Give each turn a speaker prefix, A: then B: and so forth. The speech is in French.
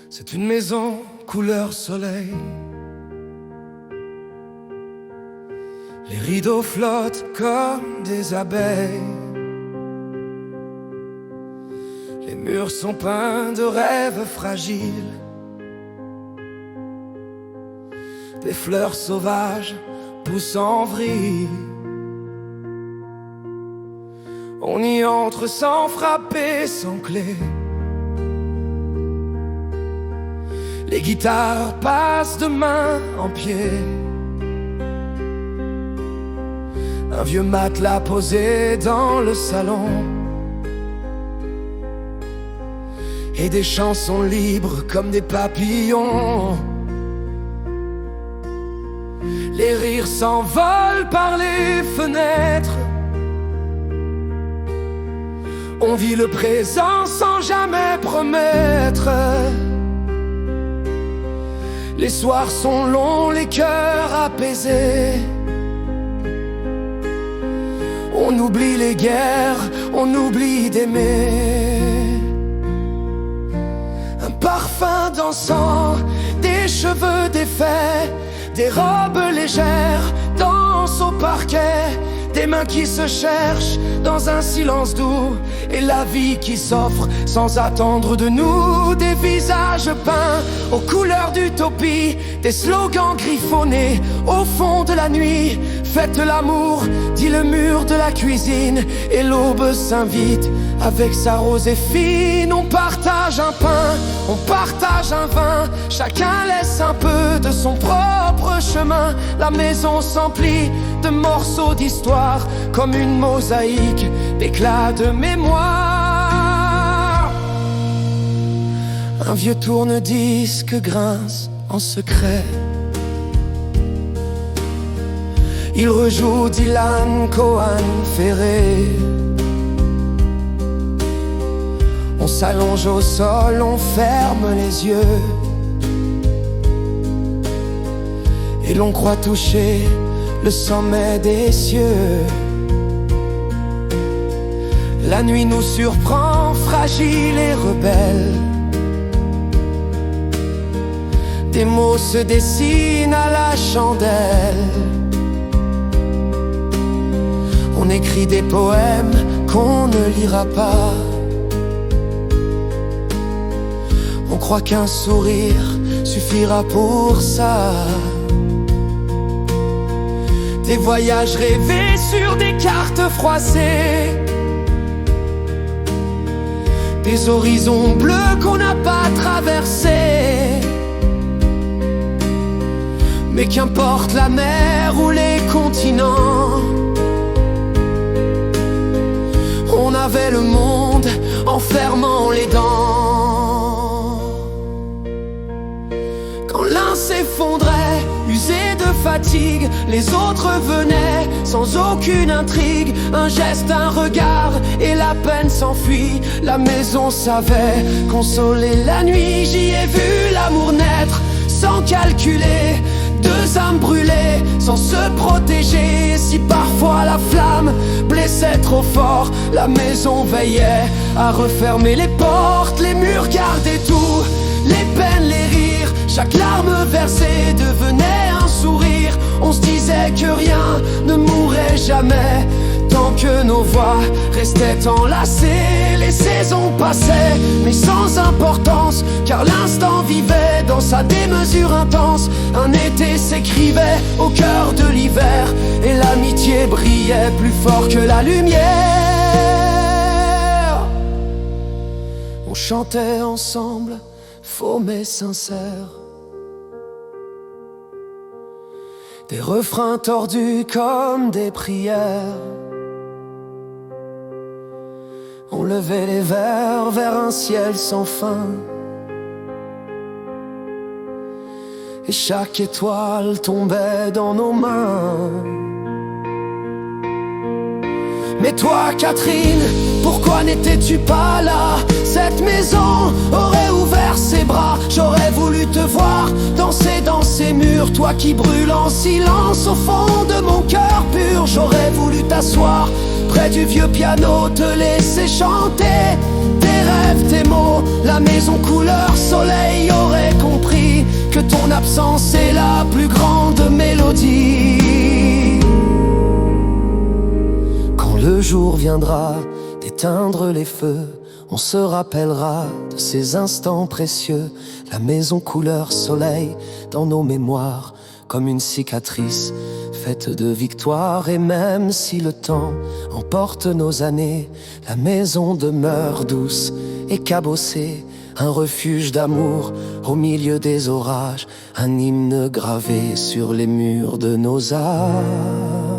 A: C'est une maison couleur soleil. Les rideaux flottent comme des abeilles. Les murs sont peints de rêves fragiles. Des fleurs sauvages poussent en vrille. On y entre sans frapper, sans clé. Les guitares passent de main en pied. Un vieux matelas posé dans le salon. Et des chansons libres comme des papillons. Les rires s'envolent par les fenêtres. On vit le présent sans jamais promettre. Les soirs sont longs, les cœurs apaisés. On oublie les guerres, on oublie d'aimer. Un parfum d'encens, des cheveux défaits, des robes légères dansent au parquet. Des mains qui se cherchent dans un silence doux. Et la vie qui s'offre sans attendre de nous. Des visages peints aux couleurs d'utopie. Des slogans griffonnés au fond de la nuit. Faites l'amour, dit le mur de la cuisine. Et l'aube s'invite avec sa rosée fine. On partage un pain, on partage un vin. Chacun laisse un peu de son propre chemin. La maison s'emplit de morceaux d'histoire, comme une mosaïque d'éclats de mémoire. Un vieux tourne-disque grince en secret. Il rejoue Dylan Cohen Ferré. On s'allonge au sol, on ferme les yeux. Et l'on croit toucher le sommet des cieux. La nuit nous surprend, fragile et rebelle. Des mots se dessinent à la chandelle. On écrit des poèmes qu'on ne lira pas. On croit qu'un sourire suffira pour ça. Des voyages rêvés sur des cartes froissées. Des horizons bleus qu'on n'a pas traversés. Mais qu'importe la mer ou les continents, on avait le monde en fermant les dents. Quand l'un s'effondrait, usé de fatigue, les autres venaient sans aucune intrigue. Un geste, un regard et la peine s'enfuit. La maison savait consoler la nuit. J'y ai vu l'amour naître sans calculer. Deux âmes brûlées sans se protéger. Si parfois la flamme blessait trop fort, la maison veillait à refermer les portes. Les murs gardaient tout, les peines, les rires. Chaque larme versée devenait un sourire. On se disait que rien ne mourrait jamais tant que nos voix restaient enlacées. Les saisons passaient, mais sans importance, car l'instant vivait dans sa démesure intense. Un été s'écrivait au cœur de l'hiver, et l'amitié brillait plus fort que la lumière. On chantait ensemble, faux mais sincères. Des refrains tordus comme des prières. On levait les verres vers un ciel sans fin. Et chaque étoile tombait dans nos mains. Mais toi, Catherine, pourquoi n'étais-tu pas là? Cette maison aurait ouvert ses bras. J'aurais voulu te voir danser dans ces murs. Toi qui brûles en silence au fond de mon cœur pur. J'aurais voulu t'asseoir près du vieux piano, te laisser chanter tes rêves, tes mots. La maison couleur soleil, oh innocence est la plus grande mélodie. Quand le jour viendra d'éteindre les feux, on se rappellera de ces instants précieux. La maison couleur soleil dans nos mémoires, comme une cicatrice faite de victoire. Et même si le temps emporte nos années, la maison demeure douce et cabossée, un refuge d'amour au milieu des orages, un hymne gravé sur les murs de nos âmes.